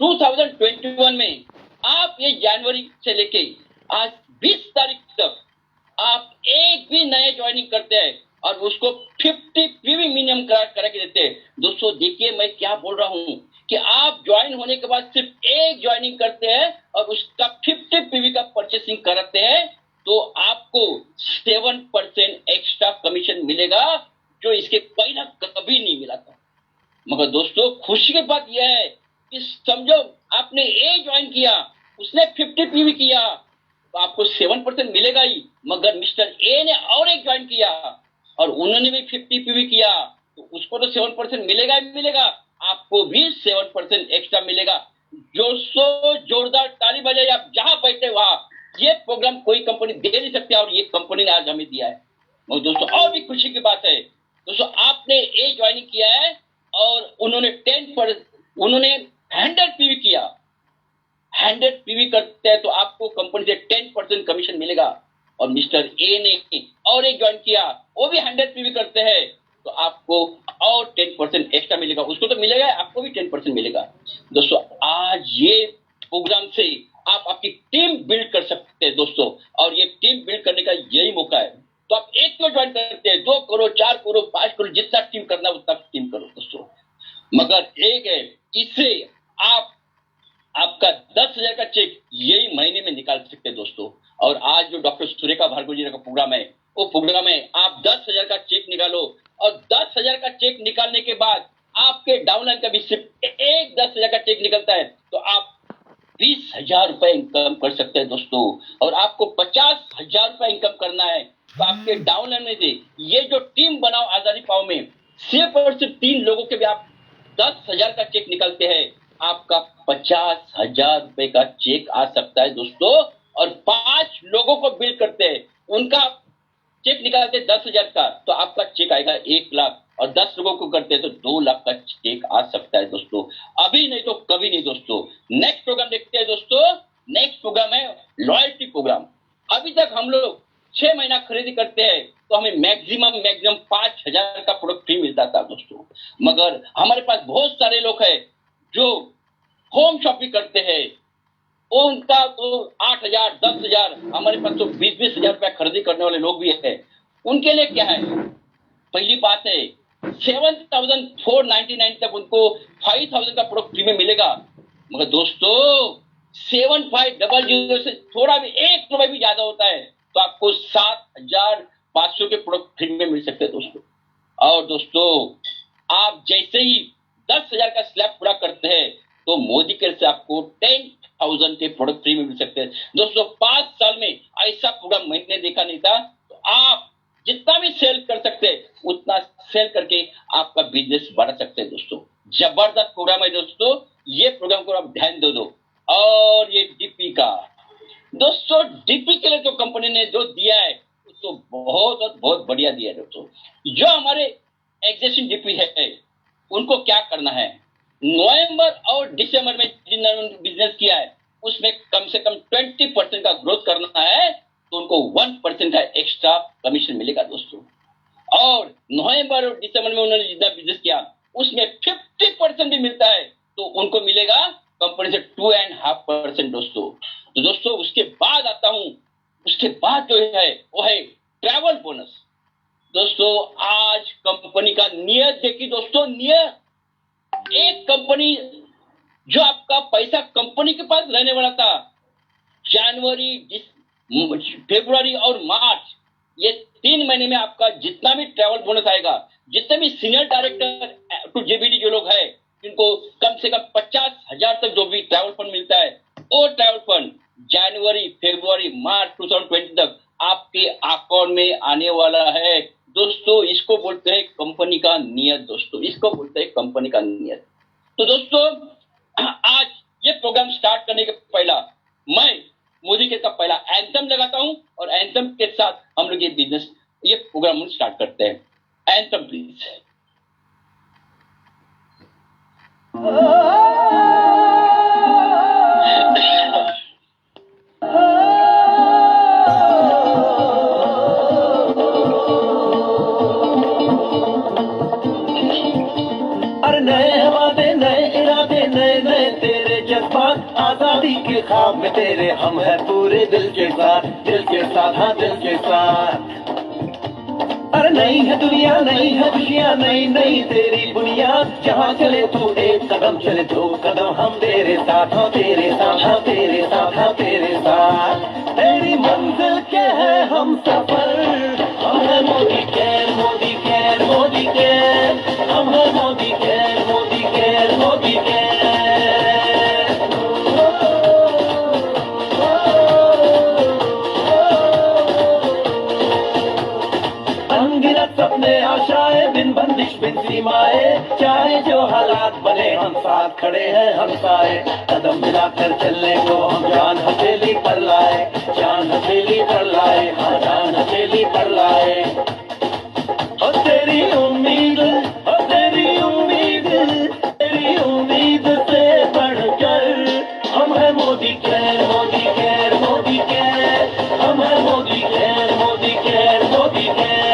2021 में आप ये जनवरी से लेके आज 20 तारीख तक आप एक भी नए ज्वाइनिंग करते हैं और उसको 50 पीवी मिनिमम करा के देते हैं। दोस्तों देखिए मैं क्या बोल रहा हूं कि आप ज्वाइन होने के बाद सिर्फ एक ज्वाइनिंग करते हैं और उसका 50 पीवी का परचेसिंग कराते हैं तो आपको 7% एक्स्ट्रा कमीशन मिलेगा, जो इसके पहले कभी नहीं मिला था। मगर दोस्तों खुशी की बात यह है कि समझो आपने ए ज्वाइन किया, उसने 50 पीवी किया तो आपको 7% मिलेगा ही, मगर मिस्टर ए ने और एक ज्वाइन किया और उन्होंने भी 50 पीवी किया तो उसको तो 7% मिलेगा ही मिलेगा, आपको भी 7% एक्स्ट्रा मिलेगा। जोरदार ताली बजाइए आप जहां बैठे वहां। ये प्रोग्राम कोई कंपनी दे नहीं सकती और ये कंपनी ने आज हमें दिया है। और दोस्तों और भी खुशी की बात है, दोस्तों आपने ए ज्वाइनिंग किया है और उन्होंने 100 पीवी किया, 100 पीवी करते हैं तो आपको कंपनी से 10% कमीशन मिलेगा। और मिस्टर ए ने और एक ज्वाइन किया, वो भी 100 पीवी करते हैं तो आपको और 10% एक्स्ट्रा मिलेगा, उसको तो मिलेगा, आपको भी 10% मिलेगा। दोस्तों आज ये प्रोग्राम से आप आपकी टीम बिल्ड कर सकते हैं दोस्तों, और ये टीम बिल्ड करने का यही मौका है। तो आप एक क्यों ज्वाइन करते हैं, 2 करो, 4 करो, 5 करो, जितना टीम करना उतना टीम करो दोस्तों। मगर एक है, इससे आप आपका 10,000 का चेक यही महीने में निकाल सकते हैं दोस्तों। और आज जो डॉक्टर सुरेखा भार्गव जी का प्रोग्राम है, वो प्रोग्राम है आप 10,000 का चेक निकालो और 10,000 का चेक निकालने के बाद आपके डाउनलाइन का भी सिर्फ एक 10,000 का चेक निकलता है तो आप 20,000 रुपए इनकम कर सकते हैं दोस्तों। और आपको 50,000 रुपए इनकम करना है तो आपके डाउनलाइन में से ये जो टीम बनाओ आजादी पाओ में सिर्फ और सिर्फ 3 लोगों के भी आप 10,000 का चेक निकलते हैं, आपका 50,000 रुपए का चेक आ सकता है दोस्तों। और 5 लोगों को बिल करते हैं, उनका चेक निकालते 10,000 का तो आपका चेक आएगा 1,00,000, और 10 लोगों को करते हैं तो 2,00,000 का चेक आ सकता है दोस्तों। अभी नहीं तो कभी नहीं दोस्तों। नेक्स्ट प्रोग्राम देखते हैं दोस्तों। नेक्स्ट प्रोग्राम है लॉयल्टी प्रोग्राम। अभी तक हम लोग 6 महीना खरीदी करते हैं तो हमें मैक्सिमम 5,000 का प्रोडक्ट फ्री मिलता था दोस्तों। मगर हमारे पास बहुत सारे लोग हैं जो होम शॉपिंग करते हैं, उनका तो 8,000 10,000, हमारे पास तो 20,000 रुपया खरीदी करने वाले लोग भी है। उनके लिए क्या है, पहली बात है 7,499 तक उनको 5,000 का प्रोडक्ट फ्री में मिलेगा। मगर दोस्तों 7,500 से थोड़ा भी 1 रुपए भी ज्यादा होता है तो आपको 7,500 के प्रोडक्ट फ्री में मिल सकते हैं दोस्तों। और दोस्तों आप जैसे ही 10,000 का स्लैब पूरा करते हैं तो मोदी केयर से आपको 10,000 के प्रोडक्ट फ्री में मिल सकते हैं दोस्तों। 5 साल में ऐसा प्रोग्राम मैंने देखा नहीं था। तो आप जितना भी सेल कर सकते हैं उतना सेल करके आपका बिजनेस बढ़ा सकते हैं दोस्तों। जबरदस्त प्रोग्राम है दोस्तों, ये प्रोग्राम को आप ध्यान दे दो। और ये डीपी का दोस्तों, डीपी के लिए जो कंपनी ने जो दिया है तो बहुत बढ़िया दिया है दोस्तों। जो हमारे एग्जिस्टिंग डीपी है उनको क्या करना है, नवंबर और दिसंबर में जिन्होंने बिजनेस किया है उसमें कम से कम 20% का ग्रोथ करना है तो उनको 1% का एक्स्ट्रा कमीशन मिलेगा दोस्तों। और नवंबर और दिसंबर में उन्होंने जितना बिजनेस किया उसमें 50% भी मिलता है तो उनको मिलेगा कंपनी से 2.5% दोस्तों। तो दोस्तों उसके बाद आता हूं, उसके बाद जो है वो है ट्रैवल बोनस। दोस्तों आज कंपनी का नियत देखिए दोस्तों, नियत एक कंपनी जो आपका पैसा कंपनी के पास रहने वाला था जनवरी फरवरी और मार्च, ये 3 महीने में आपका जितना भी ट्रैवल बोनस आएगा, जितने भी सीनियर डायरेक्टर टू जेबीडी जो लोग हैं जिनको कम से कम 50,000 तक जो भी ट्रैवल फंड मिलता है वो ट्रैवल फंड जनवरी फरवरी मार्च 2020 तक आपके अकाउंट में आने वाला है दोस्तों। इसको बोलते हैं कंपनी का नियत दोस्तों, इसको बोलते हैं कंपनी का नियत। तो दोस्तों आज ये प्रोग्राम स्टार्ट करने के पहला मैं मोदी के तब पहला एंथम लगाता हूं और एंथम के साथ हम लोग ये बिजनेस ये प्रोग्राम स्टार्ट करते हैं। Anthem please. अरे नए वादे नए इरादे नए नए तेरे मोदी के ख्वाब में तेरे हम है पूरे दिल के साथ, दिल के साथ, हाँ दिल के साथ। अरे नहीं है दुनिया, नहीं है खुशियाँ, नहीं नहीं तेरी बुनियाद, जहाँ चले तू एक कदम चले दो कदम हम तेरे साथ, हाँ तेरे साथ, हाँ तेरे साथ, हाँ तेरे साथ। तेरी मंजिल के है हम सफर, हम है Modi care, Modi care, Modi care, हम है Modi care, Modi care, Modi care. अनगिनत सपने आशाएं बिन बंदिश बिन सीमाएं, चाहे जो हालात बने हम साथ खड़े हैं हम साए। कदम मिलाकर चलने को हम जान हथेली पर लाए, जान हथेली पर लाए, हाँ जान हथेली पर लाए। और तेरी उम्मीद, और तेरी उम्मीद, तेरी उम्मीद से बढ़कर हम है Modi care, Modi care, Modi care, हम है Modi care, Modi care, Modi care.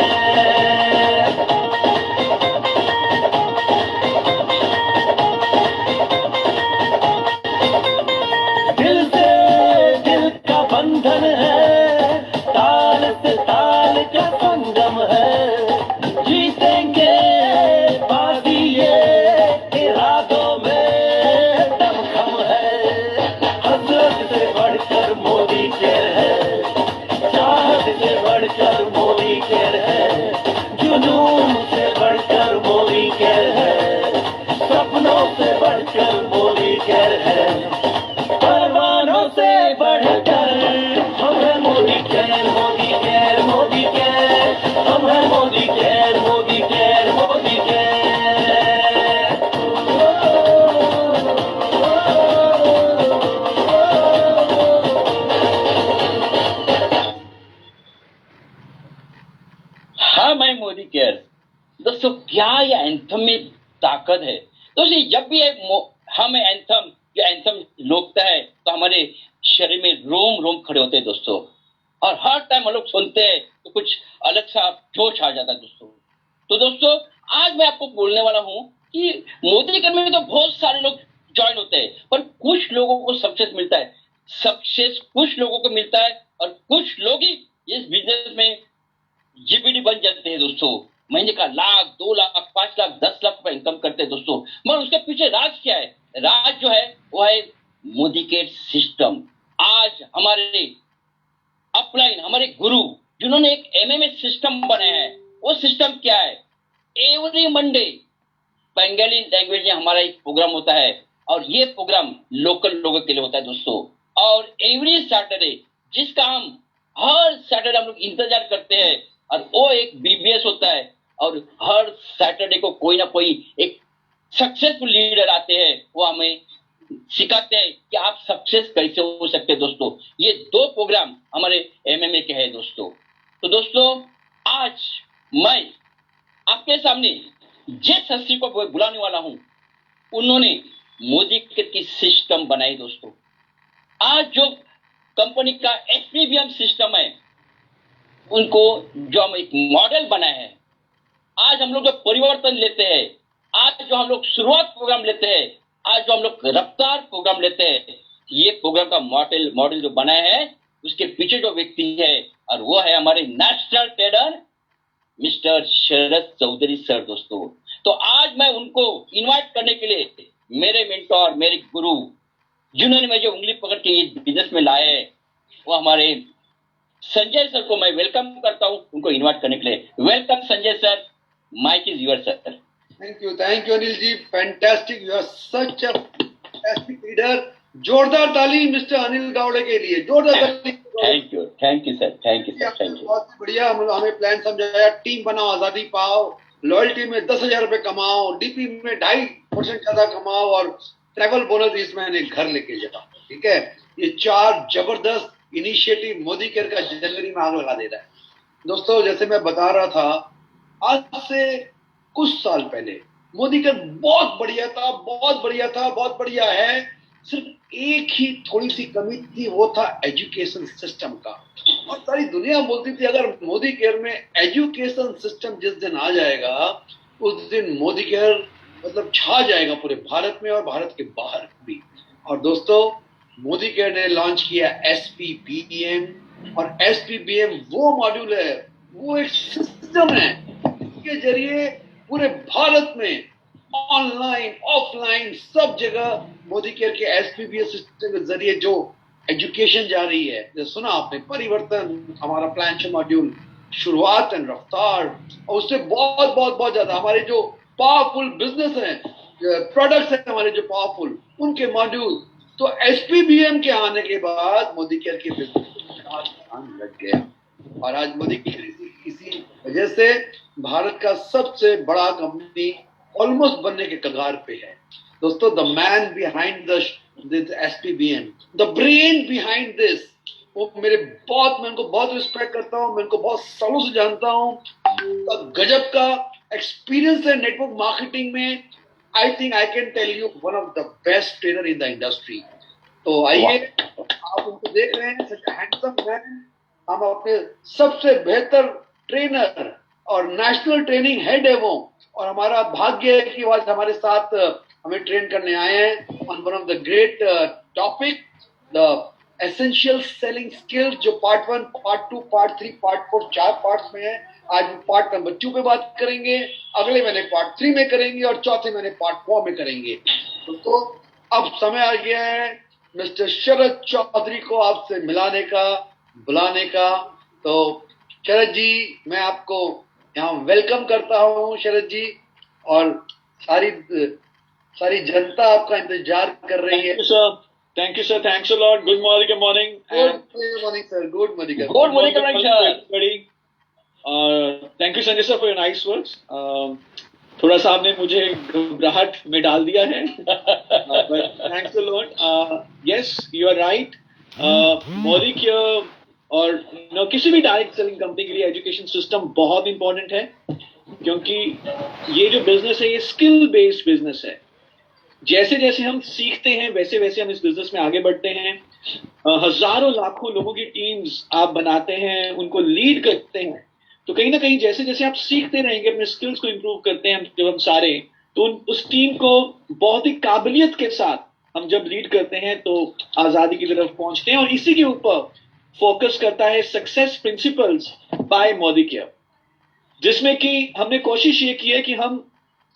दिल से दिल का बंधन है, ताल से ताल का संगम है, जीतेंगे बाजी ये इरादों में दमखम है। हसरत से बढ़कर मोदी केयर है, चाहत से बढ़कर मोदी केयर है, जुनून से बढ़कर मोदी केयर है, सपनों से बढ़कर मोदी केयर है, परवानों से बढ़कर हम है Modi care, Modi care, Modi care, हम है Modi care, Modi care, Modi care. हाँ मैं मोदी केयर। दोस्तों क्या ये एंथम में ताकत है। दोस्तों जब भी हम एंथम या एंथम लोकता है तो हमारे शरीर में रोम रोम खड़े होते हैं दोस्तों, और हर टाइम हम लोग सुनते हैं तो कुछ अलग सा जोश आ जाता है दोस्तों। तो दोस्तों आज मैं आपको बोलने वाला हूँ कि मोदी केयर में तो बहुत सारे लोग ज्वाइन होते हैं, पर कुछ लोगों को सक्सेस मिलता है, सक्सेस कुछ लोगों को मिलता है, और कुछ लोग ही इस बिजनेस में जीपीडी बन जाते हैं दोस्तों। महीने का लाख, 2 लाख, 5 लाख, 10 लाख रुपए इनकम करते हैं दोस्तों। मगर उसके पीछे राज क्या है? राज जो है वो है मोदी केयर सिस्टम। आज हमारे अपलाइन, हमारे गुरु जिन्होंने एक एमएमएस सिस्टम बनाया है, वो सिस्टम क्या है? एवरी मंडे बंगाली लैंग्वेज में हमारा एक प्रोग्राम होता है, और ये प्रोग्राम लोकल लोगों के लिए होता है दोस्तों। और एवरी सैटरडे, जिसका हम हर सैटरडे हम लोग इंतजार करते हैं, और वो एक बीबीएस होता है, और हर सैटरडे को कोई ना कोई एक सक्सेसफुल लीडर आते हैं, वो हमें सिखाते हैं कि आप सक्सेस कैसे हो सकते हैं दोस्तों। ये 2 प्रोग्राम हमारे एमएमए के हैं दोस्तों। तो दोस्तों आज मैं आपके सामने जिस हस्ती को बुलाने वाला हूं, उन्होंने मोदी केयर की सिस्टम बनाई दोस्तों। आज जो कंपनी का एसपीबीएम सिस्टम है, उनको जो हम एक मॉडल बनाए हैं, आज हम लोग जो परिवर्तन लेते हैं, आज जो हम लोग शुरुआत प्रोग्राम लेते हैं, आज जो हम लोग रफ्तार प्रोग्राम लेते हैं, ये प्रोग्राम का मॉडल जो बनाया है, उसके पीछे जो व्यक्ति है, और वो है हमारे नेशनल ट्रेडर मिस्टर शरद चौधरी सर दोस्तों। तो आज मैं उनको इनवाइट करने के लिए मेरे मेंटोर, मेरे गुरु, जिन्होंने मुझे उंगली पकड़ के इस बिजनेस में लाए, वो हमारे संजय सर को मैं वेलकम करता हूं, उनको इनवाइट करने के लिए। Welcome Sanjay sir, mike is your sir. Thank you Anil ji, fantastic, you are such a fantastic leader. जोरदार ताली मिस्टर अनिल गावड़े के लिए, जोरदार ताली। Thank you sir, thank you. बहुत बढ़िया, हमें प्लान समझाया, टीम बनाओ, आजादी पाओ, लॉयल्टी में 10,000 रुपए कमाओ, डीपी में 2.5% ज्यादा कमाओ, और ट्रैवल बोनस इसमें घर लेके जाओ। ठीक है, ये 4 जबरदस्त इनिशिएटिव मोदी केयर का जनवरी में आग लगा दे रहा है दोस्तों। जैसे मैं बता रहा था, आज से कुछ साल पहले मोदी केयर बहुत बढ़िया था, बहुत बढ़िया था, बहुत बढ़िया है। सिर्फ एक ही थोड़ी सी कमी थी, वो था एजुकेशन सिस्टम का। और सारी दुनिया बोलती थी अगर मोदी केयर में एजुकेशन सिस्टम जिस दिन आ जाएगा, उस दिन मोदी केयर मतलब छा जाएगा पूरे भारत में और भारत के बाहर भी। और दोस्तों मोदी केयर ने लॉन्च किया SPBM, और SPBM वो मॉड्यूल है, वो एक सिस्टम है के जरिए पूरे भारत में ऑनलाइन ऑफलाइन सब जगह मोदी केयर के SPBM सिस्टम के जरिए जो एजुकेशन जा रही है, जो सुना आपने परिवर्तन, हमारा प्लान मॉड्यूल शुरुआत एंड रफ्तार, और उससे बहुत बहुत बहुत ज्यादा हमारे जो पावरफुल बिजनेस हैं, प्रोडक्ट्स हैं हमारे जो पावरफुल, उनके मॉड्यूल। तो SPBM के आने के बाद मोदी केयर के बिजनेस लग गया, और आज मोदी केयर इसी वजह से भारत का सबसे बड़ा कंपनी ऑलमोस्ट बनने के कगार पे है। दोस्तों, the man behind this SPBM, the brain behind this, वो मैं उनको बहुत रिस्पेक्ट करता हूँ, मैं उनको बहुत सालों से जानता हूँ। गजब का एक्सपीरियंस है नेटवर्क मार्केटिंग में। I think I can tell you one of the best trainer in the industry. तो आइए, आप उनको देख रहे हैं, सच हैंडसम मैन। हम अपने सबसे बेहतर ट्रेनर और नेशनल ट्रेनिंग हेड है वो, और हमारा भाग्य है कि वो आज हमारे साथ हमें ट्रेन करने आए हैं on one of the great topic, the essential selling skills, जो part 1, part 2, part 3, part 4, 4 parts में है। आज पार्ट नंबर 2 पे बात करेंगे, अगले महीने पार्ट 3 में करेंगे, और चौथे महीने पार्ट 4 में करेंगे। तो अब समय आ गया है मिस्टर शरद चौधरी को आपसे मिलाने का, बुलाने का। तो शरद जी, मैं आपको यहाँ वेलकम करता हूँ शरद जी, और सारी जनता आपका इंतजार कर रही है। Thank you, sir. Thanks a lot. Good morning, good morning. Good morning, sir. Good morning. Good morning, everybody. Thank you, Sanjay sir, for your nice words. थोड़ा सा आपने मुझे घबराहट में डाल दिया है, but thanks a lot. Yes, you are right. Modi care और किसी भी डायरेक्ट सेलिंग कंपनी के लिए एजुकेशन सिस्टम बहुत इंपॉर्टेंट है, क्योंकि ये जो बिजनेस है ये स्किल बेस्ड बिजनेस है। जैसे जैसे हम सीखते हैं वैसे वैसे हम इस बिजनेस में आगे बढ़ते हैं। हजारों लाखों लोगों की टीम्स आप बनाते हैं, उनको लीड करते हैं, तो कहीं ना कहीं जैसे जैसे आप सीखते रहेंगे, अपने स्किल्स को इंप्रूव करते हैं जब हम सारे, तो उस टीम को बहुत ही काबिलियत के साथ हम जब लीड करते हैं तो आजादी की तरफ पहुंचते हैं। और इसी के ऊपर फोकस करता है success principles by Modicare, जिसमें कि हमने कोशिश ये की है कि हम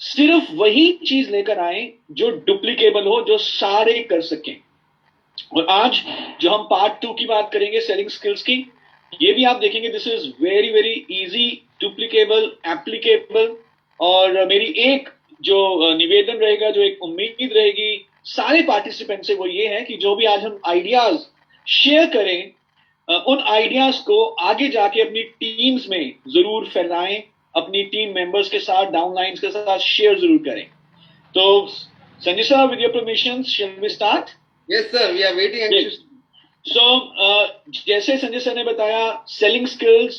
सिर्फ वही चीज लेकर आए जो डुप्लीकेबल हो, जो सारे कर सकें। और आज जो हम पार्ट 2 की बात करेंगे सेलिंग स्किल्स की, ये भी आप देखेंगे this is very very easy, duplicable, applicable. और मेरी एक जो निवेदन रहेगा, जो एक उम्मीद रहेगी सारे पार्टिसिपेंट से, वो ये है कि जो भी आज हम आइडियाज शेयर करें, उन आइडियाज को आगे जाके अपनी टीम्स में जरूर फैलाएं, अपनी टीम मेंबर्स के साथ, डाउनलाइंस के साथ शेयर जरूर करें। तो Sanjay sir, with your permission, shall we start? Yes sir, we are waiting. So जैसे संजय सर ने बताया, सेलिंग स्किल्स,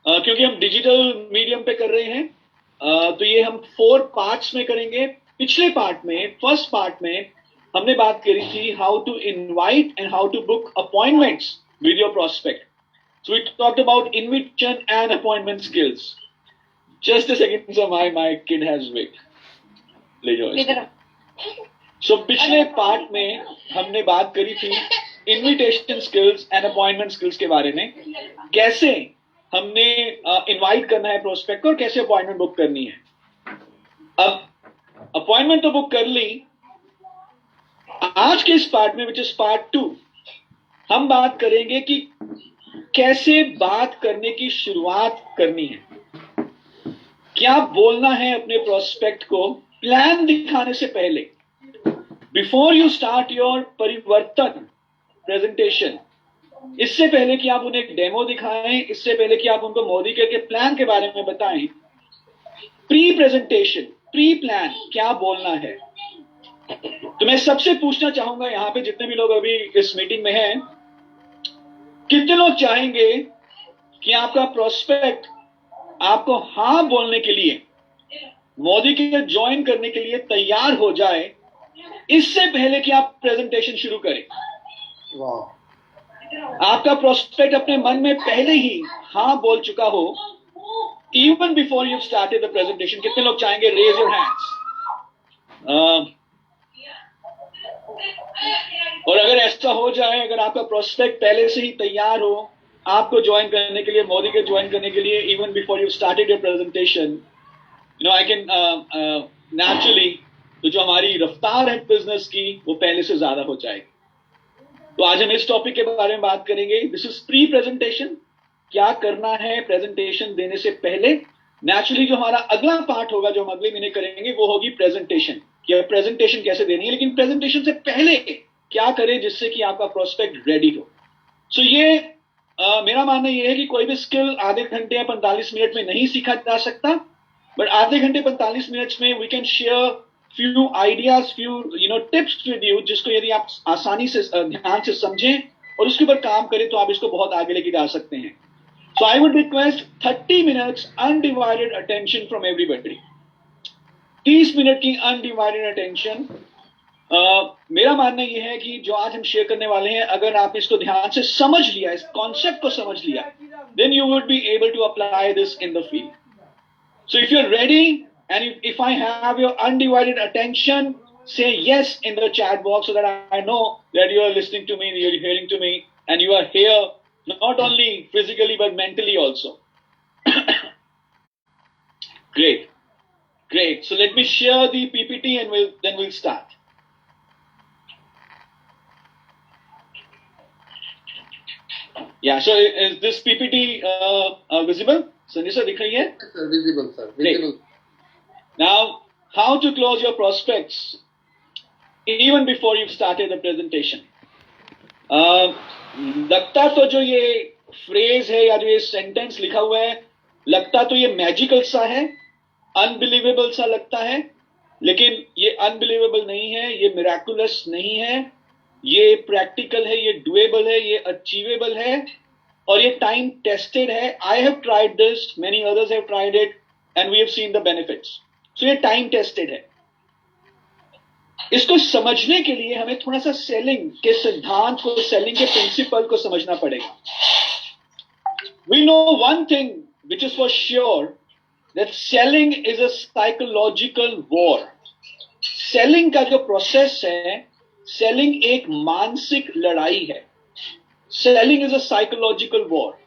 क्योंकि हम डिजिटल मीडियम पे कर रहे हैं, तो ये हम 4 पार्ट्स में करेंगे। पिछले पार्ट में, फर्स्ट पार्ट में हमने बात करी थी how to invite and how to book appointments with your prospect. So we talked about invitation and appointment skills. Just a second, sir. My kid has wait. ले जाओ। So पिछले part में हमने बात करी थी invitation skills and appointment skills के बारे में, कैसे हमने इनवाइट करना है प्रोस्पेक्ट को और कैसे अपॉइंटमेंट बुक करनी है। अब अपॉइंटमेंट तो बुक कर ली। आज के इस पार्ट में, विच इज पार्ट 2, हम बात करेंगे कि कैसे बात करने की शुरुआत करनी है, क्या बोलना है अपने प्रोस्पेक्ट को प्लान दिखाने से पहले। बिफोर यू स्टार्ट योर परिवर्तन प्रेजेंटेशन, इससे पहले कि आप उन्हें एक डेमो दिखाएं, इससे पहले कि आप उनको मोदी के प्लान के बारे में बताएं, प्री प्रेजेंटेशन, प्री प्लान क्या बोलना है। तो मैं सबसे पूछना चाहूंगा यहां पे जितने भी लोग अभी इस मीटिंग में हैं, कितने लोग चाहेंगे कि आपका प्रोस्पेक्ट आपको हाँ बोलने के लिए, मोदी के ज्वाइन करने के लिए तैयार हो जाए इससे पहले कि आप प्रेजेंटेशन शुरू करें। आपका प्रोस्पेक्ट अपने मन में पहले ही हाँ बोल चुका हो, even before you started the presentation. कितने लोग चाहेंगे? Raise your hands. और अगर ऐसा ऐसा हो जाए, अगर आपका प्रोस्पेक्ट पहले से ही तैयार हो आपको ज्वाइन करने के लिए, मोदी के ज्वाइन करने के लिए, even before you started your presentation, you know I can naturally तो जो हमारी रफ्तार है बिजनेस की वो पहले से ज्यादा हो जाएगी। तो आज हम इस टॉपिक के बारे में बात करेंगे। दिस इज प्री प्रेजेंटेशन, क्या करना है प्रेजेंटेशन देने से पहले। नेचुरली जो हमारा अगला पार्ट होगा जो हम अगले महीने करेंगे वो होगी प्रेजेंटेशन, कि प्रेजेंटेशन कैसे देनी है, लेकिन प्रेजेंटेशन से पहले क्या करें जिससे कि आपका प्रोस्पेक्ट रेडी हो। सो ये मेरा मानना ये है कि कोई भी स्किल आधे घंटे या 45 मिनट में नहीं सीखा जा सकता, बट आधे घंटे 45 मिनट में we can share few ideas, few tips with you, जिसको यदि आप आसानी से ध्यान से समझें और उसके ऊपर काम करें तो आप इसको बहुत आगे लेके जा सकते हैं। So I would request 30 minutes undivided attention from everybody. 30 minute की अनडिवाइडेड अटेंशन। मेरा मानना यह है कि जो आज हम शेयर करने वाले हैं, अगर आप इसको ध्यान से समझ लिया, इस कॉन्सेप्ट को समझ लिया, then you would be able to apply this in the field. So if you are ready and if I have your undivided attention, say yes in the chat box so that I know that you are listening to me, you are hearing to me, and you are here not only physically but mentally also. Great. So let me share the PPT and then we'll start. Yeah, so is this PPT visible? Sanjay sir, dikh rahi hai? Yes, sir, visible, sir. Visible. Now, how to close your prospects even before you've started the presentation. लगता तो जो ये phrase है या जो ये sentence लिखा हुआ है, लगता तो ये मैजिकल सा है, अनबिलीवेबल सा लगता है, लेकिन ये अनबिलीवेबल नहीं है, ये मिराकुलस नहीं है, ये प्रैक्टिकल है, ये डुएबल है, ये अचीवेबल है और ये टाइम टेस्टेड है। I have tried this, many others have tried it and we have seen the benefits. So ये टाइम टेस्टेड है। इसको समझने के लिए हमें थोड़ा सा सेलिंग के सिद्धांत को, सेलिंग के प्रिंसिपल को समझना पड़ेगा। We know one thing which is for sure, that selling is a psychological war. Selling का जो प्रोसेस है, सेलिंग एक मानसिक लड़ाई है। Selling is a psychological war.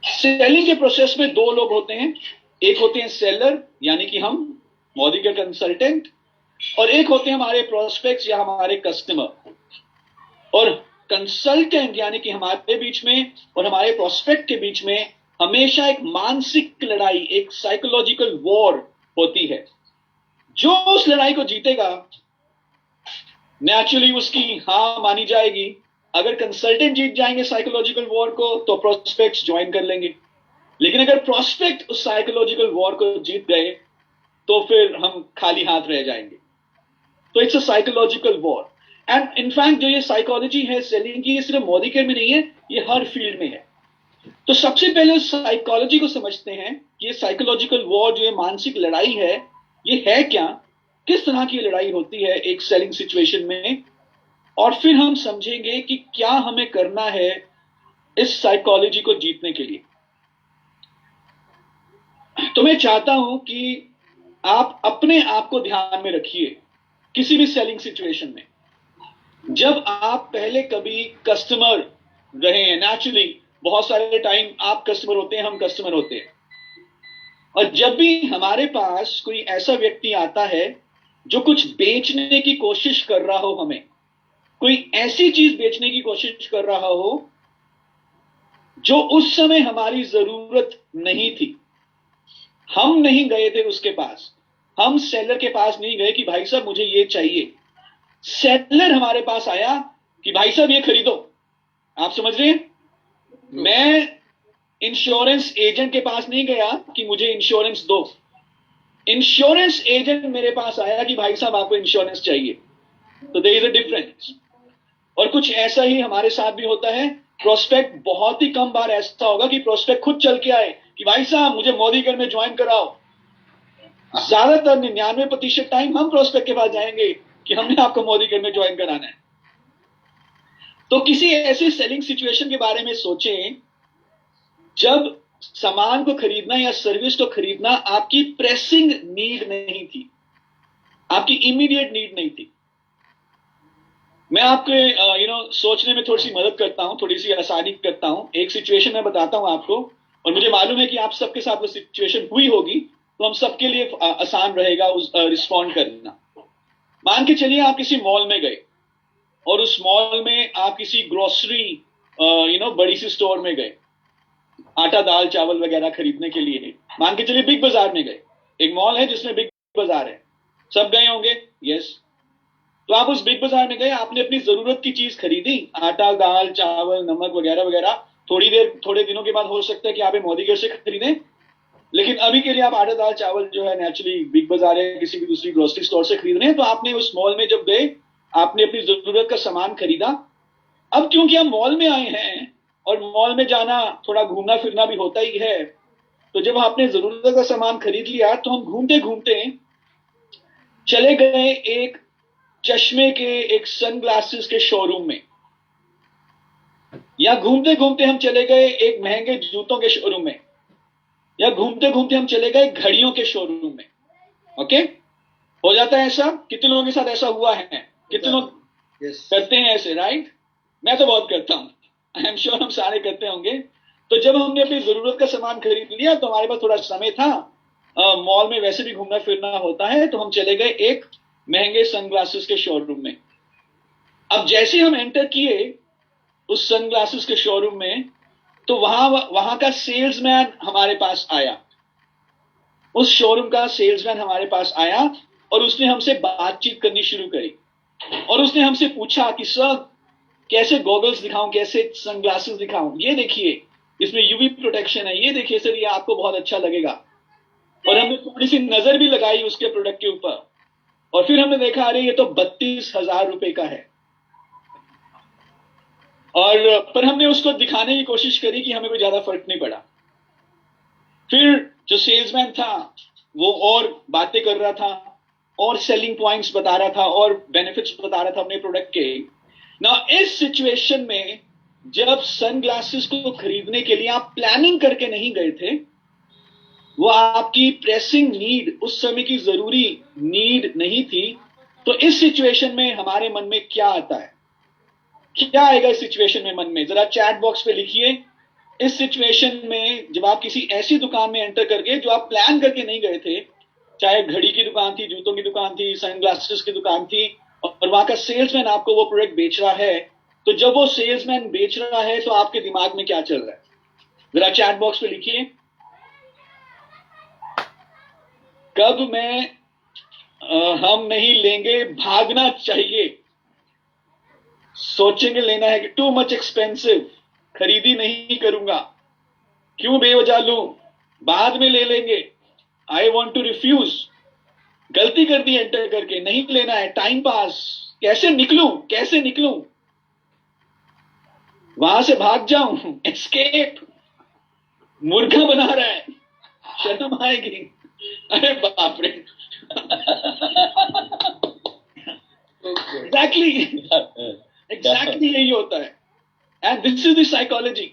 Selling के प्रोसेस में दो लोग होते हैं, एक होते हैं सेलर यानी कि हम, मोदी के कंसल्टेंट, और एक होते हैं हमारे प्रोस्पेक्ट्स या हमारे कस्टमर। और कंसल्टेंट यानी कि हमारे बीच में और हमारे प्रोस्पेक्ट के बीच में हमेशा एक मानसिक लड़ाई, एक साइकोलॉजिकल वॉर होती है। जो उस लड़ाई को जीतेगा नेचुरली उसकी हां मानी जाएगी। अगर कंसल्टेंट जीत जाएंगे साइकोलॉजिकल वॉर को तो प्रोस्पेक्ट्स ज्वाइन कर लेंगे, लेकिन अगर प्रोस्पेक्ट उस साइकोलॉजिकल वॉर को जीत गए तो फिर हम खाली हाथ रह जाएंगे। तो it's a psychological war. And in fact जो ये साइकोलॉजी है सेलिंग की, ये सिर्फ मोदी केयर में नहीं है, ये हर फील्ड में है। तो सबसे पहले उस साइकोलॉजी को समझते हैं कि ये साइकोलॉजिकल वॉर, जो ये मानसिक लड़ाई है, ये है क्या, किस तरह की लड़ाई होती है एक सेलिंग सिचुएशन में, और फिर हम समझेंगे कि क्या हमें करना है इस साइकोलॉजी को जीतने के लिए। तो मैं चाहता हूं कि आप अपने आप को ध्यान में रखिए किसी भी सेलिंग सिचुएशन में। जब आप पहले कभी कस्टमर रहे हैं, नेचुरली बहुत सारे टाइम आप कस्टमर होते हैं, हम कस्टमर होते हैं, और जब भी हमारे पास कोई ऐसा व्यक्ति आता है जो कुछ बेचने की कोशिश कर रहा हो, हमें कोई ऐसी चीज बेचने की कोशिश कर रहा हो जो उस समय हमारी जरूरत नहीं थी, हम नहीं गए थे उसके पास, हम सेलर के पास नहीं गए कि भाई साहब मुझे ये चाहिए। सेलर हमारे पास आया कि भाई साहब ये खरीदो। आप समझ रहे हैं? मैं इंश्योरेंस एजेंट के पास नहीं गया कि मुझे इंश्योरेंस दो, इंश्योरेंस एजेंट मेरे पास आया कि भाई साहब आपको इंश्योरेंस चाहिए। तो देयर इज अ डिफरेंस। और कुछ ऐसा ही हमारे साथ भी होता है। प्रोस्पेक्ट, बहुत ही कम बार ऐसा होगा कि प्रोस्पेक्ट खुद चल के आए कि भाई साहब मुझे मोदी केयर में ज्वाइन कराओ। ज्यादातर 99% टाइम हम प्रोस्पेक्ट के पास जाएंगे कि हमने आपको मोदी केयर में ज्वाइन कराना है। तो किसी ऐसी सेलिंग सिचुएशन के बारे में सोचें जब सामान को खरीदना या सर्विस को खरीदना आपकी प्रेसिंग नीड नहीं थी, आपकी इमीडिएट नीड नहीं थी। मैं आपके सोचने में थोड़ी सी मदद करता हूँ, थोड़ी सी आसानी करता हूँ। एक सिचुएशन मैं बताता हूँ आपको, और मुझे मालूम है कि आप सबके साथ वो सिचुएशन हुई होगी, तो हम सबके लिए आसान रहेगा उस रिस्पॉन्ड करना। मान के चलिए आप किसी मॉल में गए, और उस मॉल में आप किसी ग्रोसरी बड़ी सी स्टोर में गए, आटा दाल चावल वगैरह खरीदने के लिए। मान के चलिए बिग बाजार में गए, एक मॉल है जिसमें बिग बाजार है, सब गए होंगे, यस। तो आप उस बिग बाजार में गए, आपने अपनी जरूरत की चीज खरीदी, आटा दाल चावल नमक वगैरह वगैरह। थोड़े दिनों के बाद हो सकता है कि आप मोदीगढ़ से खरीदें, लेकिन अभी के लिए आप आटा दाल चावल जो है नेचुरली बिग बाजार या किसी भी दूसरी ग्रोसरी स्टोर से खरीद रहे हैं। तो आपने उस मॉल में जब गए, आपने अपनी जरूरत का सामान खरीदा। अब क्योंकि हम मॉल में आए हैं, और मॉल में जाना थोड़ा घूमना फिरना भी होता ही है, तो जब आपने जरूरत का सामान खरीद लिया, तो हम घूमते घूमते चले गए एक चश्मे के, एक सनग्लासेस के शोरूम में, या घूमते घूमते हम चले गए एक महंगे जूतों के शोरूम में, या घूमते घूमते हम चले गए घड़ियों के शोरूम में। ओके, हो जाता है ऐसा? कितने लोगों के साथ ऐसा हुआ है? कितने लोग करते हैं ऐसे, राइट? मैं तो बहुत करता हूं, आई एम श्योर हम सारे करते होंगे। तो जब हमने अपनी जरूरत का सामान खरीद लिया, तो हमारे पास थोड़ा समय था, मॉल में वैसे भी घूमना फिरना होता है, तो हम चले गए एक महंगे सनग्लासेस के शोरूम में। अब जैसे हम एंटर किए उस सनग्लासेस के शोरूम में, तो वहां का सेल्समैन हमारे पास आया, उस शोरूम का सेल्समैन हमारे पास आया, और उसने हमसे बातचीत करनी शुरू करी। और उसने हमसे पूछा कि सर, कैसे गॉगल्स दिखाऊं, कैसे सनग्लासेस दिखाऊं? ये देखिए, इसमें यूवी प्रोटेक्शन है, ये देखिए सर, ये आपको बहुत अच्छा लगेगा। और हमने थोड़ी सी नजर भी लगाई उसके प्रोडक्ट के ऊपर, और फिर हमने देखा, अरे ये तो 32,000 रुपए का है। और पर हमने उसको दिखाने की कोशिश करी कि हमें कोई ज्यादा फर्क नहीं पड़ा। फिर जो सेल्समैन था वो और बातें कर रहा था, और सेलिंग पॉइंट्स बता रहा था, और बेनिफिट्स बता रहा था अपने प्रोडक्ट के। ना इस सिचुएशन में जब सनग्लासेस को खरीदने के लिए आप प्लानिंग करके नहीं गए थे, वो आपकी प्रेसिंग नीड, उस समय की जरूरी नीड नहीं थी, तो इस सिचुएशन में हमारे मन में क्या आता है? क्या आएगा इस सिचुएशन में मन में? जरा चैट बॉक्स पे लिखिए। इस सिचुएशन में जब आप किसी ऐसी दुकान में एंटर करके, जो आप प्लान करके नहीं गए थे, चाहे घड़ी की दुकान थी, जूतों की दुकान थी, सनग्लासेस की दुकान थी, और वहां का सेल्समैन आपको वो प्रोडक्ट बेच रहा है, तो जब वो सेल्समैन बेच रहा है, तो आपके दिमाग में क्या चल रहा है? जरा चैट बॉक्स पे लिखिए। कब मैं हम नहीं लेंगे, भागना चाहिए, सोचेंगे लेना है कि टू मच एक्सपेंसिव, खरीदी नहीं करूंगा, क्यों बेवजह लूं, बाद में ले लेंगे, आई वॉन्ट टू रिफ्यूज, गलती कर दी एंटर करके, नहीं लेना है, टाइम पास, कैसे निकलूं, वहां से भाग जाऊं, एस्केप, मुर्गा बना रहा है, शर्म आएगी, अरे बाप रे। एग्जैक्टली यही होता है, and this is the psychology.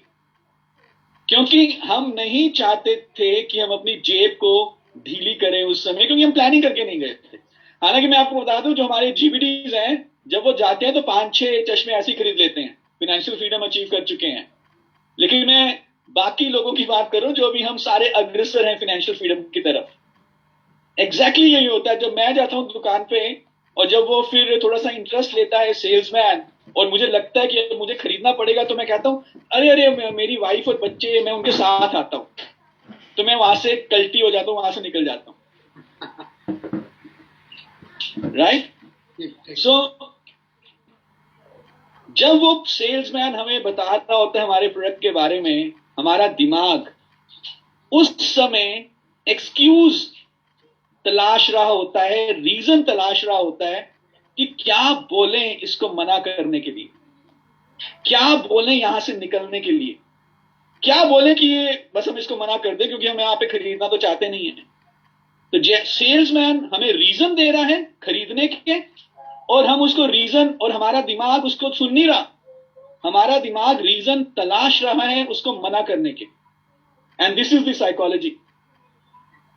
क्योंकि हम नहीं चाहते थे कि हम अपनी जेब को ढीली करें उस समय, क्योंकि हम प्लानिंग करके नहीं गए थे। हालांकि मैं आपको बता दूं, जो हमारे जीबीडीज हैं, जब वो जाते हैं तो 5-6 चश्मे ऐसे खरीद लेते हैं, फाइनेंशियल फ्रीडम अचीव कर चुके हैं। लेकिन मैं बाकी लोगों की बात कर रहा हूं, जो अभी हम सारे अग्रसर हैं फाइनेंशियल फ्रीडम की तरफ। एग्जैक्टली यही होता है। जब मैं जाता हूं दुकान पे, और जब वो फिर थोड़ा सा इंटरेस्ट लेता है सेल्समैन, और मुझे लगता है कि मुझे खरीदना पड़ेगा, तो मैं कहता हूं, अरे मेरी वाइफ और बच्चे, मैं उनके साथ आता हूं, तो मैं वहां से कल्टी हो जाता हूं, वहां से निकल जाता हूं, राइट? सो जब वो सेल्समैन हमें बता रहा होता है हमारे प्रोडक्ट के बारे में, हमारा दिमाग उस समय एक्सक्यूज तलाश रहा होता है, रीजन तलाश रहा होता है कि क्या बोलें इसको मना करने के लिए, क्या बोलें यहां से निकलने के लिए, क्या बोलें कि ये बस हम इसको मना कर दें, क्योंकि हम यहां पे खरीदना तो चाहते नहीं है। तो सेल्समैन हमें रीजन दे रहा है खरीदने के, और हम उसको रीजन, और हमारा दिमाग उसको सुन नहीं रहा, हमारा दिमाग रीजन तलाश रहा है उसको मना करने के। And this is the psychology.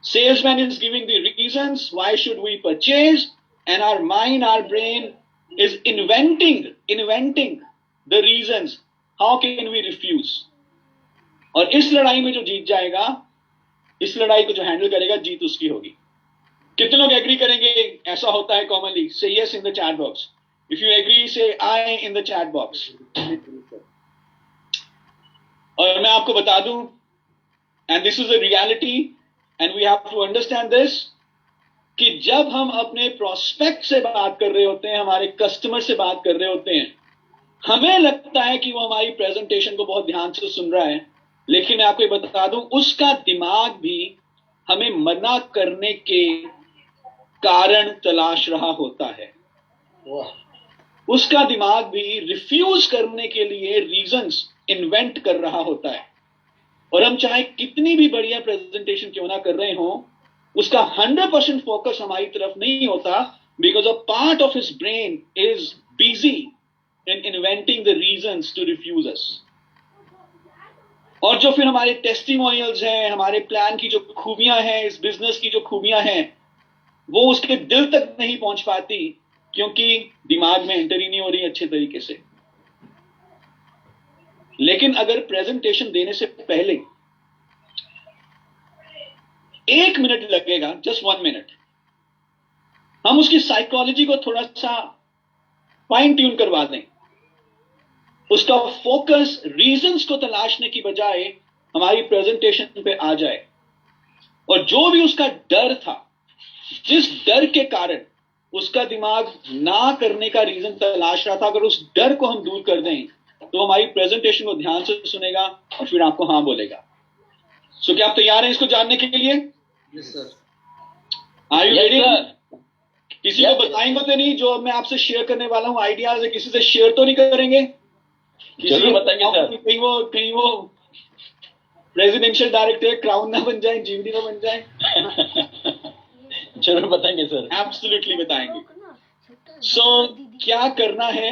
Salesman is giving the reasons why should we purchase, and our mind, our brain is inventing the reasons how can we refuse. और इस लड़ाई में जो जीत जाएगा, इस लड़ाई को जो हैंडल करेगा, जीत उसकी होगी. कितने लोग एग्री करेंगे ऐसा होता है commonly? Say yes in the chat box. If you agree say I in the chat box. और मैं आपको बता दूं, and this is a reality and we have to understand this, कि जब हम अपने प्रोस्पेक्ट से बात कर रहे होते हैं, हमारे कस्टमर से बात कर रहे होते हैं, हमें लगता है कि वो हमारी प्रेजेंटेशन को बहुत ध्यान से सुन रहा है, लेकिन मैं आपको बता दूं, उसका दिमाग भी हमें मना करने के कारण तलाश रहा होता है. उसका दिमाग भी रिफ्यूज करने के लिए रीजंस इन्वेंट कर रहा होता है. और हम चाहे कितनी भी बढ़िया प्रेजेंटेशन क्यों ना कर रहे हो, उसका 100% फोकस हमारी तरफ नहीं होता, because a part of his brain is busy in inventing the reasons to refuse us. और जो फिर हमारे टेस्टिमोनियल्स हैं, हमारे प्लान की जो खूबियां हैं, इस बिजनेस की जो खूबियां हैं, वो उसके दिल तक नहीं पहुंच पाती, क्योंकि दिमाग में एंटर ही नहीं हो रही अच्छे तरीके से. लेकिन अगर प्रेजेंटेशन देने से पहले 1 मिनट लगेगा, जस्ट 1 मिनट, हम उसकी साइकोलॉजी को थोड़ा सा फाइन ट्यून करवा दें, उसका फोकस रीजंस को तलाशने की बजाय हमारी प्रेजेंटेशन पे आ जाए, और जो भी उसका डर था, जिस डर के कारण उसका दिमाग ना करने का रीजन तलाश रहा था, अगर उस डर को हम दूर कर दें, तो हमारी प्रेजेंटेशन को ध्यान से सुनेगा और फिर आपको हाँ बोलेगा. सो क्या आप तैयार हैं इसको जानने के लिए? Yes sir. Are you ready? किसी Yes, को बताएंगे तो नहीं जो मैं आपसे शेयर करने वाला हूं आइडियाज, किसी से शेयर तो नहीं करेंगे? जरूर बताएंगे सर. कहीं वो प्रेसिडेंशियल डायरेक्टर क्राउन ना बन जाए, जीवनी ना बन जाए. जरूर बताएंगे सर. एब्सोल्युटली बताएंगे. सो क्या करना है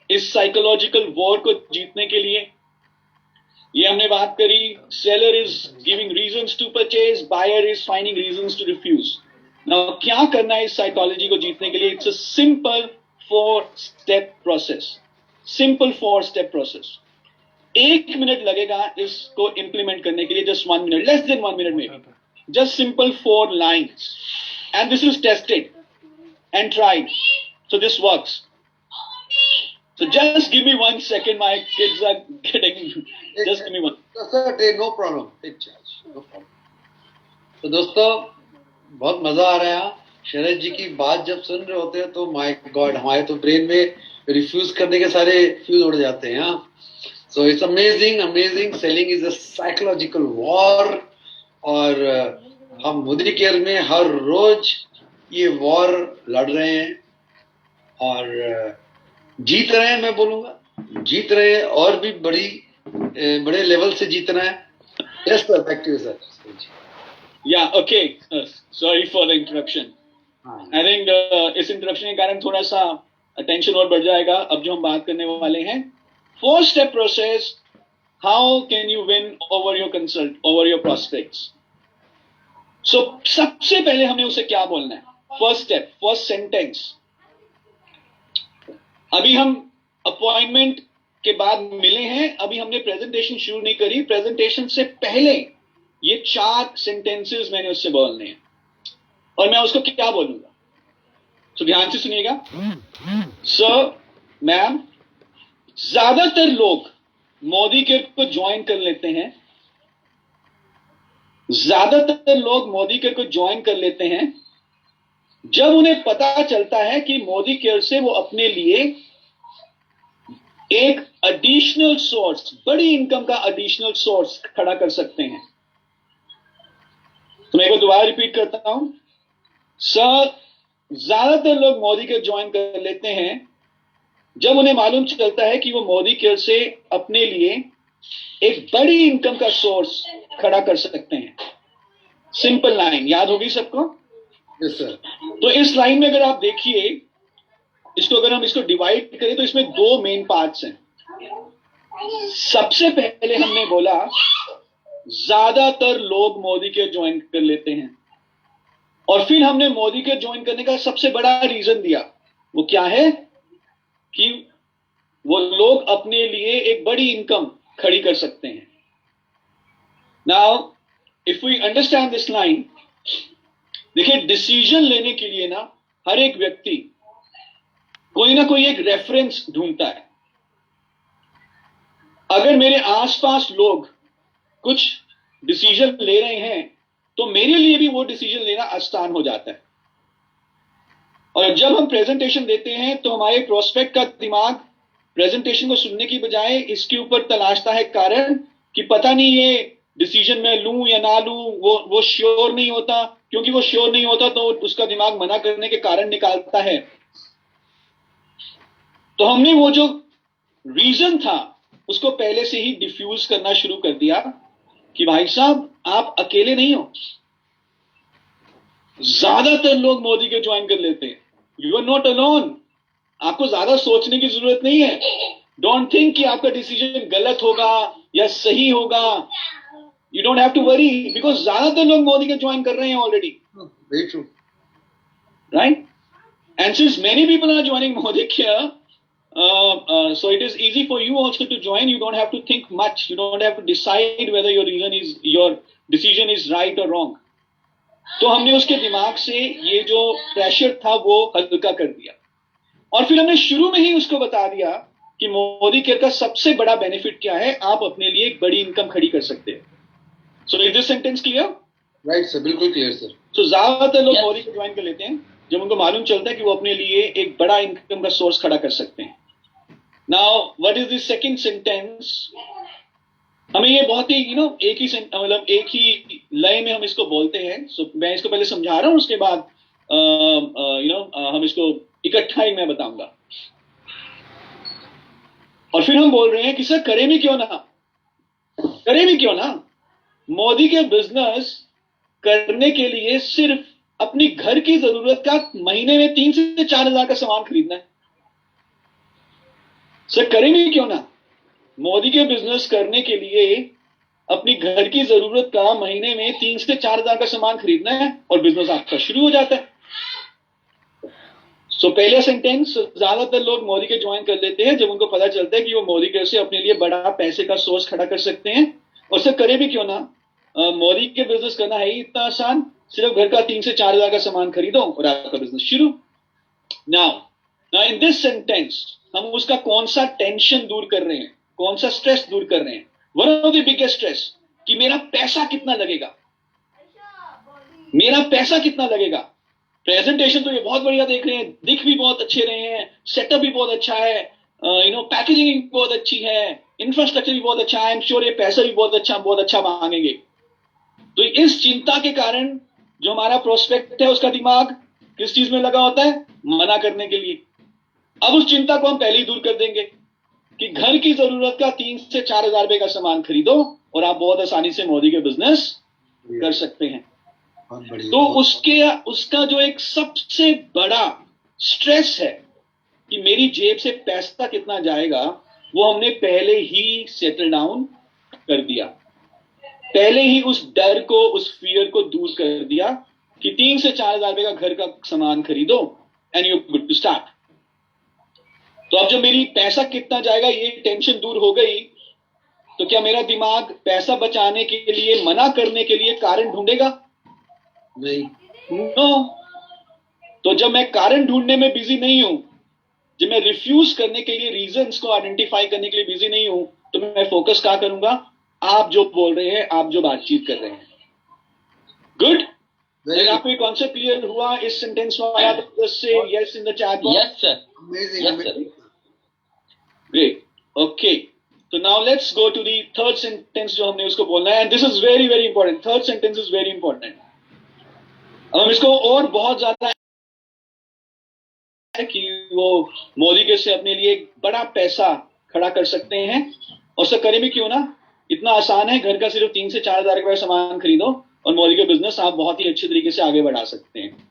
इस साइकोलॉजिकल वॉर को जीतने के लिए? ये हमने बात करी, seller is giving reasons to purchase, buyer is finding reasons to refuse. Now क्या करना है इस साइकोलॉजी को जीतने के लिए? It's a simple 4 step process. Simple 4 step process. 1 minute लगेगा इसको इंप्लीमेंट करने के लिए, just 1 minute, less than 1 minute में, just simple 4 lines, and this is tested and tried, so this works. So just give me 1 second, my kids are getting, just give me one. Sir no problem, take charge, no problem. तो दोस्तों बहुत मजा आ रहा है. शरद जी की बात जब सुन रहे होते हैं तो माय गॉड, हमारे तो ब्रेन में रिफ्यूज करने के सारे फ्यूज उड़ जाते हैं. So it's amazing. Selling is a psychological war, और हम मोदी केयर में हर रोज ये वॉर लड़ रहे हैं और जीत रहे हैं. मैं बोलूंगा जीत रहे हैं, और भी बड़े लेवल से जीतना है. Yes sir, back to you sir. या okay, sorry for the interruption. I think इस इंटरप्शन के कारण थोड़ा सा अटेंशन और बढ़ जाएगा. अब जो हम बात करने वाले हैं, 4 step process, how can you win over your prospects. So सबसे पहले हमने उसे क्या बोलना है? First step, first sentence. अभी हम अपॉइंटमेंट के बाद मिले हैं, अभी हमने प्रेजेंटेशन शुरू नहीं करी. प्रेजेंटेशन से पहले ये 4 सेंटेंसेस मैंने उससे बोलने हैं, और मैं उसको क्या बोलूंगा. तो ध्यान से सुनिएगा. सर, मैम, ज्यादातर लोग मोदी केयर को ज्वाइन कर लेते हैं. ज्यादातर लोग मोदी केयर को ज्वाइन कर लेते हैं जब उन्हें पता चलता है कि मोदी केयर से वो अपने लिए एक एडिशनल सोर्स, बड़ी इनकम का एडिशनल सोर्स खड़ा कर सकते हैं. तो मैं एक बार दोबारा रिपीट करता हूं. सर, ज्यादातर लोग मोदी केयर ज्वाइन कर लेते हैं जब उन्हें मालूम चलता है कि वो मोदी केयर से अपने लिए एक बड़ी इनकम का सोर्स खड़ा कर सकते हैं. सिंपल लाइन याद होगी सबको? Yes sir. तो इस लाइन में अगर आप देखिए, अगर हम इसको डिवाइड करें तो इसमें 2 मेन पार्ट्स हैं. सबसे पहले हमने बोला ज्यादातर लोग मोदी केयर ज्वाइन कर लेते हैं, और फिर हमने मोदी केयर ज्वाइन करने का सबसे बड़ा रीजन दिया. वो क्या है? वो लोग अपने लिए एक बड़ी इनकम खड़ी कर सकते हैं। Now if we understand this line, देखिए डिसीजन लेने के लिए ना हर एक व्यक्ति कोई ना कोई एक रेफरेंस ढूंढता है। अगर मेरे आसपास लोग कुछ डिसीजन ले रहे हैं तो मेरे लिए भी वो डिसीजन लेना आसान हो जाता है। और जब हम प्रेजेंटेशन देते हैं तो हमारे प्रोस्पेक्ट का दिमाग प्रेजेंटेशन को सुनने की बजाय इसके ऊपर तलाशता है कारण कि पता नहीं ये डिसीजन मैं लूं या ना लूं, वो श्योर नहीं होता। क्योंकि वो श्योर नहीं होता तो उसका दिमाग मना करने के कारण निकालता है। तो हमने वो जो रीजन था उसको पहले से ही डिफ्यूज करना शुरू कर दिया कि भाई साहब आप अकेले नहीं हो। ज्यादातर लोग मोदी के ज्वाइन कर लेते हैं। You are not alone. आपको ज्यादा सोचने की जरूरत नहीं है। डोंट थिंक कि आपका डिसीजन गलत होगा या सही होगा। You don't have to worry because ज्यादातर लोग मोदी के ज्वाइन कर रहे हैं already. Very true, right? And since many people are joining Modicare, so it is easy for you also to join. You don't have to think much. You don't have to decide whether your decision is right or wrong. तो हमने उसके दिमाग से ये जो pressure था वो हल्का कर दिया और फिर हमने शुरू में ही उसको बता दिया कि मोदी केयर का सबसे बड़ा बेनिफिट क्या है। आप अपने लिए एक बड़ी इनकम खड़ी कर सकते हैं। So is this sentence clear? Right sir, बिल्कुल क्लियर सर। तो ज्यादातर लोग मोदी को ज्वाइन कर लेते हैं जब उनको मालूम चलता है कि वो अपने लिए एक बड़ा इनकम का सोर्स खड़ा कर सकते हैं। Now what is the second sentence? हमें ये बहुत ही एक ही मतलब एक ही लय में हम इसको बोलते हैं। सो मैं इसको पहले समझा रहा हूं, उसके बाद हम इसको इकट्ठा ही मैं बताऊंगा। और फिर हम बोल रहे हैं कि सर करें भी क्यों ना मोदी के बिजनेस करने के लिए सिर्फ अपनी घर की जरूरत का महीने में 3 से 4 हजार का सामान खरीदना है। सर करें भी क्यों ना मोदी के बिजनेस करने के लिए अपनी घर की जरूरत का महीने में 3 से 4 हजार का सामान खरीदना है और बिजनेस आपका शुरू हो जाता है। सो पहले सेंटेंस, ज्यादातर लोग मोदी के ज्वाइन कर लेते हैं जब उनको पता चलता है कि वो मोदी के से अपने लिए बड़ा पैसे का सोर्स खड़ा कर सकते हैं। और सर करे भी क्यों ना मोदी के बिजनेस करना है ही इतना आसान, सिर्फ घर का 3 से 4 हजार का सामान खरीदो और आपका बिजनेस शुरू। नाउ इन दिस सेंटेंस हम उसका कौन सा टेंशन दूर कर रहे हैं, कौन सा स्ट्रेस दूर कर रहे हैं? One of the biggest stress कि मेरा पैसा कितना लगेगा। प्रेजेंटेशन तो ये बहुत बढ़िया देख रहे हैं, दिख भी बहुत अच्छे रहे हैं, सेटअप भी बहुत अच्छा है, पैकेजिंग बहुत अच्छी है, इंफ्रास्ट्रक्चर भी बहुत अच्छा है। आई एम श्योर ये पैसा भी बहुत अच्छा मांगेंगे। तो इस चिंता के कारण जो हमारा प्रोस्पेक्ट है उसका दिमाग किस चीज में लगा होता है? मना करने के लिए। अब उस चिंता को हम पहले ही दूर कर देंगे कि घर की जरूरत का 3 से 4 हजार रुपए का सामान खरीदो और आप बहुत आसानी से मोदी के बिजनेस कर सकते हैं। तो उसका जो एक सबसे बड़ा स्ट्रेस है कि मेरी जेब से पैसा कितना जाएगा, वो हमने पहले ही सेटल डाउन कर दिया। पहले ही उस डर को, उस फियर को दूर कर दिया कि 3 से 4 हजार रुपए का घर का सामान खरीदो and you good to start. तो अब जब मेरी पैसा कितना जाएगा ये टेंशन दूर हो गई, तो क्या मेरा दिमाग पैसा बचाने के लिए, मना करने के लिए कारण ढूंढेगा? नहीं। नो। तो जब मैं कारण ढूंढने में बिजी नहीं हूं, जब मैं रिफ्यूज करने के लिए, रीजंस को आइडेंटिफाई करने के लिए बिजी नहीं हूं, तो मैं फोकस क्या करूंगा? आप जो बोल रहे हैं, आप जो बातचीत कर रहे हैं। गुड। आपको कॉन्सेप्ट क्लियर हुआ इस सेंटेंस वाला? तो say yes in the chat box. Yes sir, amazing. Great, okay. तो now let's go to the third sentence जो हमने उसको बोलना है, and this is very very important. Third sentence is very important. अब हम इसको और बहुत ज्यादा कि वो मोदी के से अपने लिए एक बड़ा पैसा खड़ा कर सकते हैं। और सर करें भी क्यों ना? इतना आसान है, घर का सिर्फ 3 से 4 हजार रुपए का सामान खरीदो और मोदी का बिजनेस आप बहुत ही अच्छे तरीके से आगे बढ़ा सकते हैं।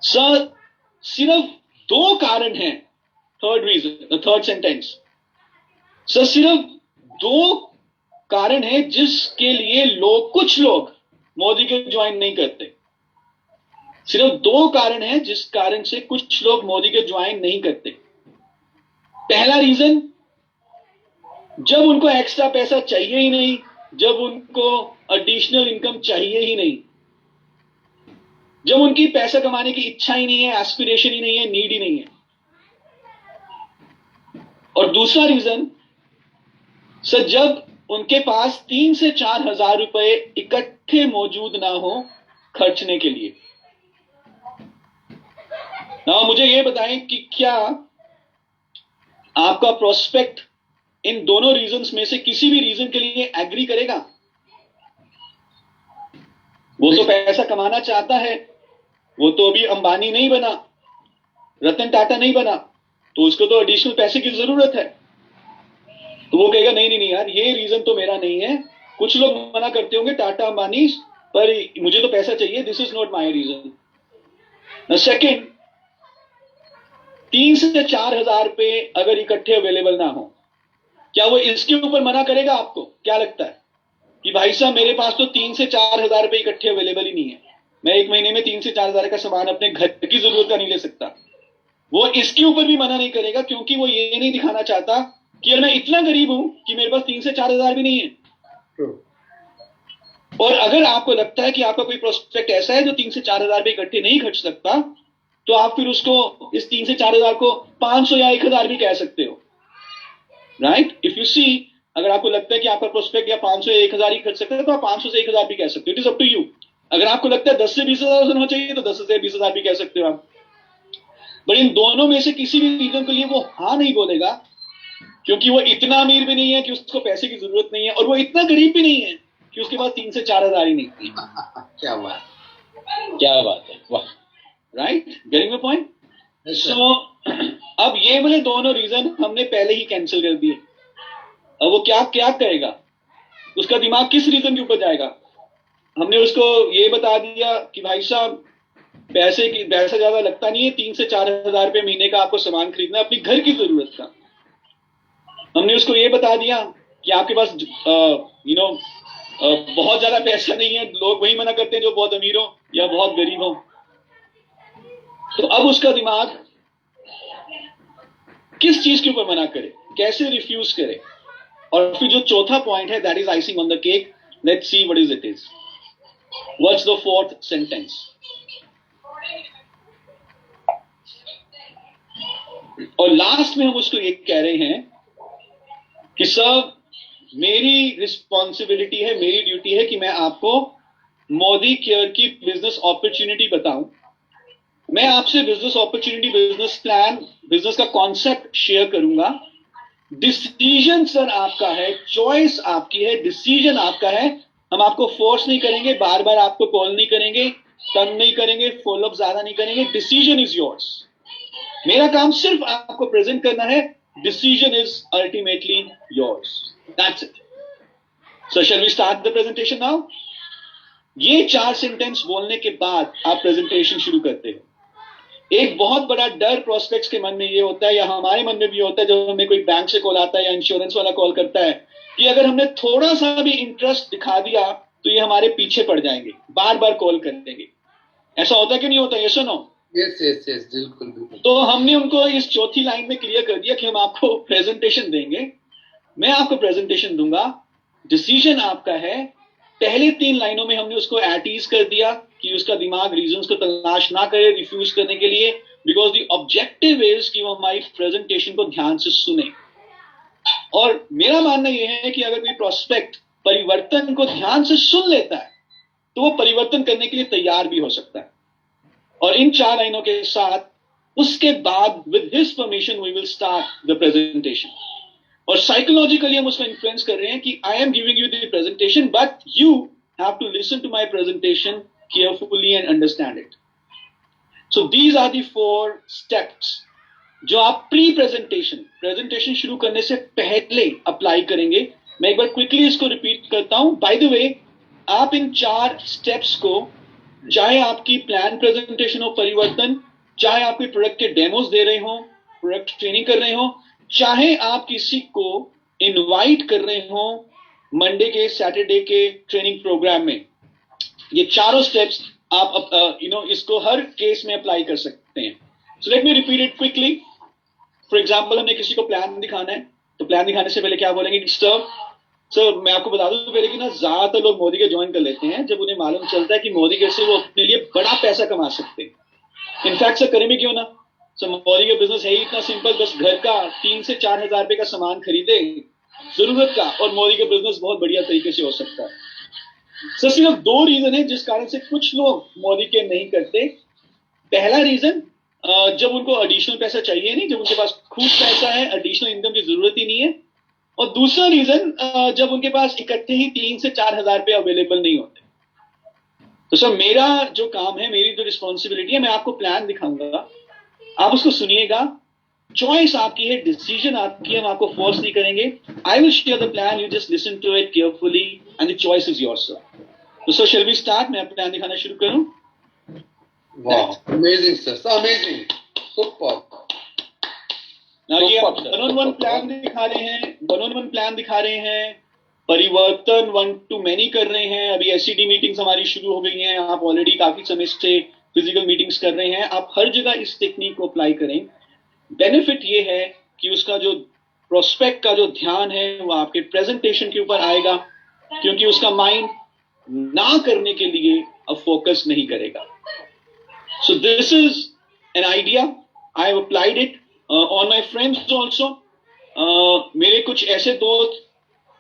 सर सिर्फ 2 कारण हैं। Third reason, third sentence. Sir सिर्फ 2 कारण हैं जिसके लिए कुछ लोग मोदी के ज्वाइन नहीं करते। सिर्फ 2 कारण हैं जिस कारण से कुछ लोग मोदी के ज्वाइन नहीं करते। पहला रीजन जब उनको एक्स्ट्रा पैसा चाहिए ही नहीं, जब उनको एडिशनल इनकम चाहिए ही नहीं, जब उनकी पैसा कमाने की इच्छा ही नहीं है, एस्पिरेशन ही नहीं है, नीड ही नहीं है। और दूसरा रीजन सर, जब उनके पास 3 से 4 हजार रुपए इकट्ठे मौजूद ना हो खर्चने के लिए। ना मुझे ये बताएं कि क्या आपका प्रोस्पेक्ट इन दोनों रीजंस में से किसी भी रीजन के लिए एग्री करेगा? वो तो पैसा कमाना चाहता है, वो तो अभी अंबानी नहीं बना, रतन टाटा नहीं बना, तो उसको तो एडिशनल पैसे की जरूरत है। तो वो कहेगा नहीं नहीं नहीं यार, ये रीजन तो मेरा नहीं है। कुछ लोग मना करते होंगे टाटा अंबानी, पर मुझे तो पैसा चाहिए, this is not my reason. Second, 3 से 4 हजार रुपए अगर इकट्ठे अवेलेबल ना हो, क्या वो इसके ऊपर मना करेगा? आपको क्या लगता है कि भाई साहब मेरे पास तो 3 से 4 हजार रुपए इकट्ठे अवेलेबल ही नहीं है, मैं एक महीने में 3 से 4 हजार का सामान अपने घर की जरूरत का नहीं ले सकता? वो इसके ऊपर भी मना नहीं करेगा, क्योंकि वो ये नहीं दिखाना चाहता कि यार मैं इतना गरीब हूं कि मेरे पास 3 से 4 हजार भी नहीं है। और अगर आपको लगता है कि आपका कोई प्रोस्पेक्ट ऐसा है जो 3 से 4 हजार रुपए इकट्ठे नहीं खर्च सकता, तो आप फिर उसको इस 3 से 4 हजार को 500 या 1000 भी कह सकते हो, राइट? इफ यू सी, अगर आपको लगता है कि आपका प्रोस्पेक्ट या 500 या 1000 ही खर्च सकता है, तो आप 500 से 1000 भी कह सकते हो। It is up to you. अगर आपको लगता है 10 से 20 हजार होना चाहिए, तो 10 से 20 हजार भी कह सकते हो आप। बट इन दोनों में से किसी भी रीजन के लिए वो हाँ नहीं बोलेगा, क्योंकि वो इतना अमीर भी नहीं है कि उसको पैसे की जरूरत नहीं है, और वो इतना गरीब भी नहीं है कि उसके पास 3 से 4 हजार ही नहीं है। क्या बात, क्या बात है, वाह। Right, getting my point? So अब ये वाले दोनों रीजन हमने पहले ही कैंसिल कर दिए। अब वो क्या क्या कहेगा? उसका दिमाग किस रीजन के ऊपर जाएगा? हमने उसको ये बता दिया कि भाई साहब पैसा ज्यादा लगता नहीं है, 3 से 4 हजार रुपये महीने का आपको सामान खरीदना है अपनी घर की जरूरत का। हमने उसको ये बता दिया कि आपके पास बहुत ज्यादा पैसा नहीं है, लोग वही मना करते हैं जो बहुत अमीर हो या बहुत गरीब हो। तो अब उसका दिमाग किस चीज के ऊपर मना करे, कैसे रिफ्यूज करे? और फिर जो चौथा पॉइंट है, that is icing on the cake. Let's see what is it is. What's the fourth sentence? और लास्ट में हम उसको ये कह रहे हैं कि सर मेरी रिस्पॉन्सिबिलिटी है, मेरी ड्यूटी है कि मैं आपको मोदी केयर की बिजनेस अपॉर्चुनिटी बताऊं। मैं आपसे business opportunity, business plan, business का कॉन्सेप्ट शेयर करूंगा। डिसीजन सर आपका है, चॉइस आपकी है, डिसीजन आपका है। हम आपको फोर्स नहीं करेंगे, बार बार आपको कॉल नहीं करेंगे, तंग नहीं करेंगे, फॉलोअप ज्यादा नहीं करेंगे। Decision is yours. मेरा काम सिर्फ आपको प्रेजेंट करना है। Decision is ultimately yours. That's it. So shall we start the presentation now? ये 4 सेंटेंस बोलने के बाद आप प्रेजेंटेशन शुरू करते हैं। एक बहुत बड़ा डर प्रोस्पेक्ट्स के मन में ये होता है, या हमारे मन में भी होता है जब हमें कोई बैंक से कॉल आता है या इंश्योरेंस वाला कॉल करता है, कि अगर हमने थोड़ा सा भी इंटरेस्ट दिखा दिया तो ये हमारे पीछे पड़ जाएंगे, बार बार कॉल कर देंगे। ऐसा होता है कि नहीं होता? यस और नो? यस यस यस, बिल्कुल बिल्कुल। तो हमने उनको इस चौथी लाइन में क्लियर कर दिया कि हम आपको प्रेजेंटेशन देंगे, मैं आपको प्रेजेंटेशन दूंगा, डिसीजन आपका है। पहले 3 लाइनों में हमने उसको एट ईज कर दिया कि उसका दिमाग रीजंस को तलाश ना करे रिफ्यूज करने के लिए, बिकॉज द ऑब्जेक्टिव इज कि वो हमारी प्रेजेंटेशन को ध्यान से सुने। और मेरा मानना यह है कि अगर कोई प्रोस्पेक्ट परिवर्तन को ध्यान से सुन लेता है, तो वो परिवर्तन करने के लिए तैयार भी हो सकता है। और इन 4 लाइनों के साथ उसके बाद with his permission we will start the presentation. और साइकोलॉजिकली हम उसको इन्फ्लुएंस कर रहे हैं कि I am giving you the presentation, but you have to listen to my presentation carefully and understand it. So these are the 4 steps जो आप pre presentation शुरू करने से पहले अप्लाई करेंगे। मैं एक बार क्विकली इसको रिपीट करता हूं। बाय द वे, आप इन 4 स्टेप्स को, चाहे आपकी प्लान प्रेजेंटेशन हो परिवर्तन, चाहे आपके प्रोडक्ट के डेमोज दे रहे हो, प्रोडक्ट ट्रेनिंग कर रहे हो, चाहे आप किसी को इनवाइट कर रहे हो मंडे के सैटरडे के ट्रेनिंग प्रोग्राम में, ये चारों स्टेप्स आप इसको हर केस में अप्लाई कर सकते हैं। So let me repeat it quickly. For example, हमें किसी को प्लान दिखाना है, तो प्लान दिखाने से पहले क्या बोलेंगे कि सर मैं आपको बता दूं पहले कि ना ज्यादातर लोग मोदी के ज्वाइन कर लेते हैं जब उन्हें मालूम चलता है कि मोदी के से वो अपने लिए बड़ा पैसा कमा सकते हैं। इनफैक्ट सर करें भी क्यों ना, सर मोदी का बिजनेस है ही इतना सिंपल, बस घर का 3 से 4 हजार रुपए का सामान खरीदे जरूरत का, और मोदी का बिजनेस बहुत बढ़िया तरीके से हो सकता है। सर सिर्फ 2 रीजन है जिस कारण से कुछ लोग मोदी के नहीं करते। पहला रीजन, जब उनको एडिशनल पैसा चाहिए नहीं, जब उनके पास खूब पैसा है, एडिशनल इनकम की जरूरत ही नहीं है। और दूसरा रीजन, जब उनके पास इकट्ठे ही 3 से 4 हजार रुपए अवेलेबल नहीं होते। तो सर मेरा जो काम है, मेरी जो रिस्पॉन्सिबिलिटी है, मैं आपको प्लान दिखाऊंगा, आप उसको सुनिएगा, चॉइस आपकी है, डिसीजन आपकी है, हम आपको फोर्स नहीं करेंगे। I will share the plan, you just listen to it carefully and the choice is yours sir. तो सर शैल वी स्टार्ट? मैं प्लान दिखाना शुरू करूं? वाह, अमेजिंग सर, अमेजिंग, सुपर। ये वन ऑन वन प्लान दिखा रहे हैं, वन ऑन वन प्लान दिखा रहे हैं, परिवर्तन 1 to many कर रहे हैं। अभी एससीडी मीटिंग्स हमारी शुरू हो गई हैं, आप ऑलरेडी काफी समय से फिजिकल मीटिंग्स कर रहे हैं। आप हर जगह इस टेक्निक को अप्लाई करें। बेनिफिट ये है कि उसका जो प्रोस्पेक्ट का जो ध्यान है वो आपके प्रेजेंटेशन के ऊपर आएगा, क्योंकि उसका माइंड ना करने के लिए अब फोकस नहीं करेगा। सो this is an idea, I have applied it on my friends also. मेरे कुछ ऐसे दोस्त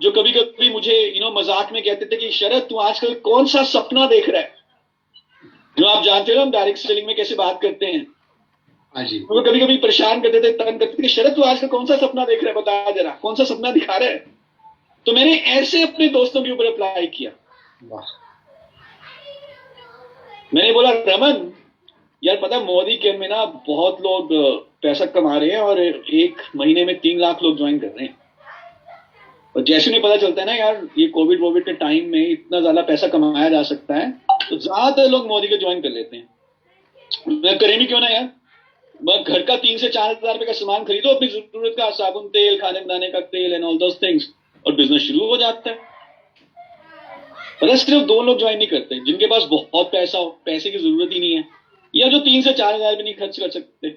जो कभी कभी मुझे मजाक में कहते थे कि शरद तू आजकल कौन सा सपना देख रहा है। जो आप जानते हो हम डायरेक्ट सेलिंग में कैसे बात करते हैं, हाँ जी, तो कभी कभी परेशान करते थे, तंग करते थे कि शरद तू आजकल कौन सा सपना देख रहा है, बता जरा कौन सा सपना दिखा रहा है। तो मैंने ऐसे अपने दोस्तों के ऊपर अप्लाई किया। वाह, मैंने बोला रमन यार पता है मोदी केयर में ना बहुत लोग पैसा कमा रहे हैं और 1 महीने में 3 लाख लोग ज्वाइन कर रहे हैं। और जैसे उन्हें पता चलता है ना यार ये कोविड के टाइम में इतना ज्यादा पैसा कमाया जा सकता है, तो ज्यादातर लोग मोदी के ज्वाइन कर लेते हैं। करें भी क्यों ना यार, बस घर का 3 से 4 हजार रुपए का सामान खरीदो, अपनी जरूरत का साबुन तेल, खाने बनाने का तेल एंड ऑल दोस थिंग्स, और बिजनेस शुरू हो जाता है। पता सिर्फ 2 लोग ज्वाइन नहीं करते जिनके पास बहुत पैसा हो, पैसे की जरूरत ही नहीं है, या जो 3 से 4 हजार भी नहीं खर्च कर सकते।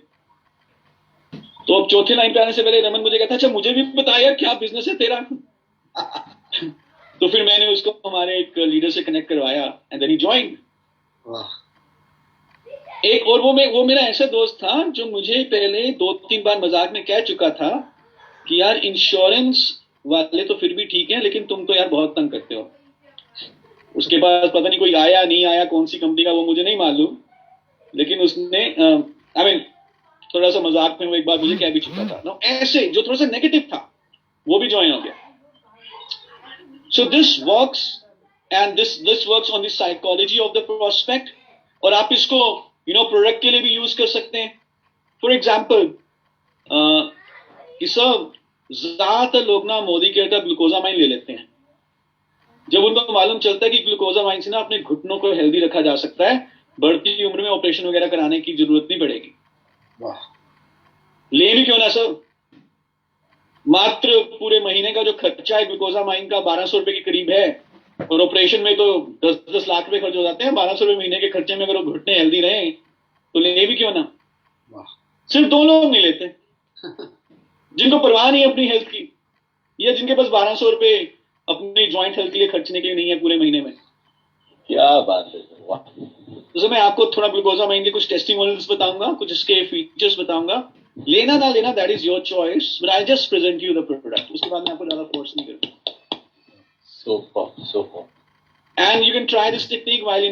तो अब चौथे लाइन पे आने से पहले रमन मुझे कहता अच्छा मुझे भी बता यार क्या बिजनेस है तेरा। तो फिर मैंने उसको हमारे एक लीडर से कनेक्ट करवाया एंड देन ही जॉइंड। एक और वो मेरा ऐसा दोस्त था जो मुझे पहले 2-3 बार मजाक में कह चुका था कि यार इंश्योरेंस वाले तो फिर भी ठीक है, लेकिन तुम तो यार बहुत तंग करते हो। उसके पास पता नहीं कोई आया नहीं आया, कौन सी कंपनी का वो मुझे नहीं मालूम, लेकिन उसने थोड़ा सा मजाक में वो एक बार मुझे कह भी चुका था ना, ऐसे जो थोड़ा सा नेगेटिव था वो भी ज्वाइन हो गया। So this works and this works on the psychology of the prospect, और आप इसको प्रोडक्ट के लिए भी यूज कर सकते हैं। फॉर एग्जाम्पल ज्यादातर लोग ना मोदी केयर का ग्लूकोजामाइन ले लेते हैं जब उनको मालूम चलता है कि ग्लूकोजामाइन से ना अपने घुटनों को हेल्दी रखा जा सकता है, बढ़ती उम्र में ऑपरेशन वगैरह कराने की जरूरत नहीं पड़ेगी। वाह, ले भी क्यों ना सर, मात्र पूरे महीने का जो खर्चा है ग्लूकोजामाइन का 1200 रुपए के करीब है, और ऑपरेशन में तो 10-10 लाख रुपए खर्च हो जाते हैं। 1200 रुपए महीने के खर्चे में अगर वो घुटने हेल्दी रहे तो ले भी क्यों ना। सिर्फ 2 लोग नहीं लेते जिनको परवाह नहीं है अपनी हेल्थ की, या जिनके पास 1200 रुपए अपनी ज्वाइंट हेल्थ के लिए खर्चने के लिए नहीं है पूरे महीने में। क्या बात है, वाह। तो मैं आपको थोड़ा ग्लूकोजामाइन के कुछ टेस्टिमोनियल्स बताऊंगा, कुछ इसके फीचर्स बताऊंगा। लेना ना लेना that is your choice, but I just present you the product. उसके बाद मैं आपको ज्यादा फोर्स नहीं करूंगा। Super. And you can try this technique while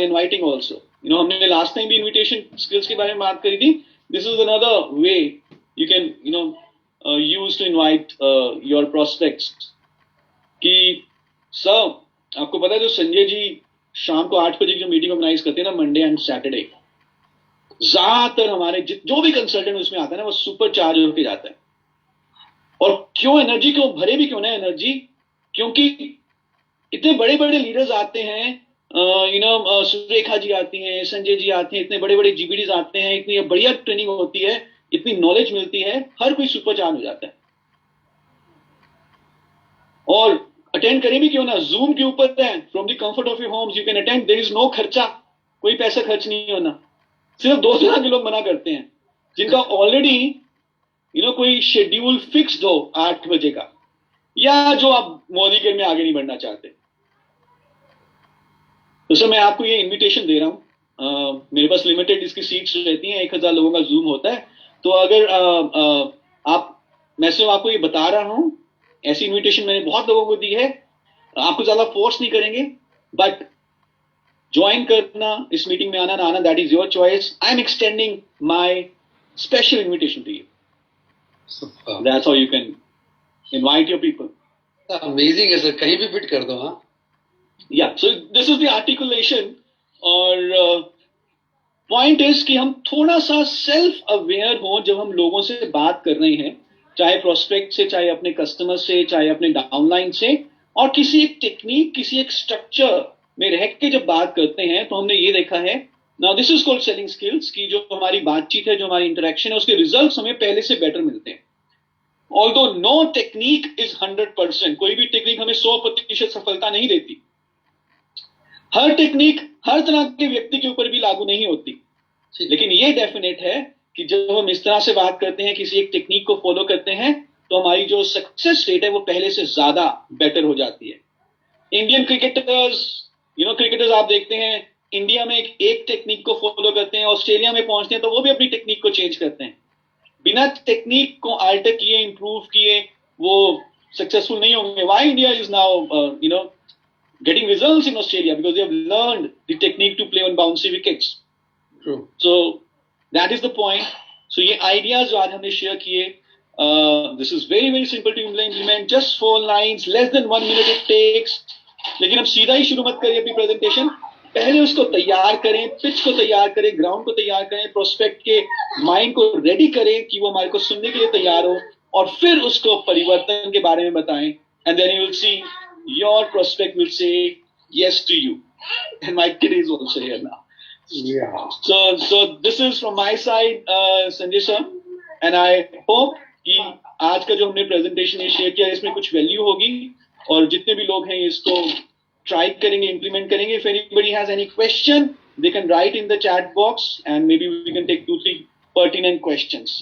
inviting also. हमने लास्ट टाइम भी इनविटेशन स्किल्स के बारे में बात करी थी। This is another way you can use to invite your prospects. कि सर आपको पता है जो संजय जी शाम को 8 बजे की जो मीटिंग ऑर्गेनाइज करते हैं ना, मंडे एंड सैटरडे, ज्यादातर हमारे जो भी कंसल्टेंट उसमें आता है ना वो सुपर चार्ज होकर जाता है। और क्यों एनर्जी, क्यों भरे भी क्यों ना एनर्जी, क्योंकि इतने बड़े बड़े लीडर्स आते हैं, सुरेखा जी आती हैं, संजय जी आते हैं, इतने बड़े बड़े जीबीडीज आते हैं, इतनी बढ़िया ट्रेनिंग होती है, इतनी नॉलेज मिलती है, हर कोई सुपर चार्ज हो जाता है। और अटेंड करें भी क्यों ना, जूम के ऊपर है, from the comfort of your homes you can attend, there is no खर्चा, कोई पैसा खर्च नहीं होना। सिर्फ 2 तरह के लोग मना करते हैं, जिनका ऑलरेडी कोई शेड्यूल फिक्स्ड हो 8 बजे का, या जो आप मोदी केयर में आगे नहीं बढ़ना चाहते। तो सर मैं आपको ये इनविटेशन दे रहा हूं, मेरे पास लिमिटेड इसकी सीट्स रहती हैं, 1000 लोगों का जूम होता है, तो अगर मैं सिर्फ आपको ये बता रहा हूं, ऐसी इनविटेशन मैंने बहुत लोगों को दी है, आपको ज्यादा फोर्स नहीं करेंगे, बट ज्वाइन करना, इस मीटिंग में आना ना आना, that is your choice. I am extending my special invitation to you, that's how you can invite your people. Amazing है सर, कहीं भी फिट कर दो। हाँ, या so this is the articulation. और पॉइंट इज कि हम थोड़ा सा सेल्फ अवेयर हो जब हम लोगों से बात कर रहे हैं, चाहे प्रोस्पेक्ट से, चाहे अपने कस्टमर से, चाहे अपने डाउनलाइन से, और किसी एक टेक्निक, किसी एक स्ट्रक्चर में रह के जब बात करते हैं, तो हमने ये देखा है, now this is called selling skills, की जो हमारी बातचीत है, जो हमारी इंटरेक्शन है, उसके रिजल्ट्स हमें पहले से बेटर मिलते हैं। ऑल्दो नो टेक्निक इज 100%, कोई भी टेक्निक हमें 100% सफलता नहीं देती। हर टेक्निक हर तरह के व्यक्ति के ऊपर भी लागू नहीं होती, लेकिन ये डेफिनेट है कि जब हम इस तरह से बात करते हैं, किसी एक टेक्निक को फॉलो करते हैं, तो हमारी जो सक्सेस रेट है वो पहले से ज्यादा बेटर हो जाती है। इंडियन क्रिकेटर्स आप देखते हैं, इंडिया में एक टेक्निक को फॉलो करते हैं, ऑस्ट्रेलिया में पहुंचते हैं तो वो भी अपनी टेक्निक को चेंज करते हैं, बिना टेक्निक को अल्टर किए, इंप्रूव किए, वो सक्सेसफुल नहीं होंगे। Why India is now getting results in Australia? Because they have learned the technique to play on bouncy wickets. True. So that is the point. So ये ideas जो आज हमने share किए, this is very very simple to implement. Just 4 lines, less than 1 minute it takes. लेकिन हम सीधा ही शुरू मत करिए अपनी प्रेजेंटेशन, पहले उसको तैयार करें, पिच को तैयार करें, ग्राउंड को तैयार करें, प्रोस्पेक्ट के माइंड को रेडी करें कि वो हमारे को सुनने के लिए तैयार हो, और फिर उसको परिवर्तन के बारे में बताएं, and then you will see your prospect will say yes to you. And my kid is also here now. Yeah. So this is from my side, Sanjay sir, and I hope कि आज का जो हमने presentation ये share किया, इसमें कुछ value होगी, और जितने भी लोग हैं इसको ट्राई करेंगे, इम्प्लीमेंट करेंगे। If anybody has any question, they can write in the chat box, and maybe we can take 2-3 pertinent questions.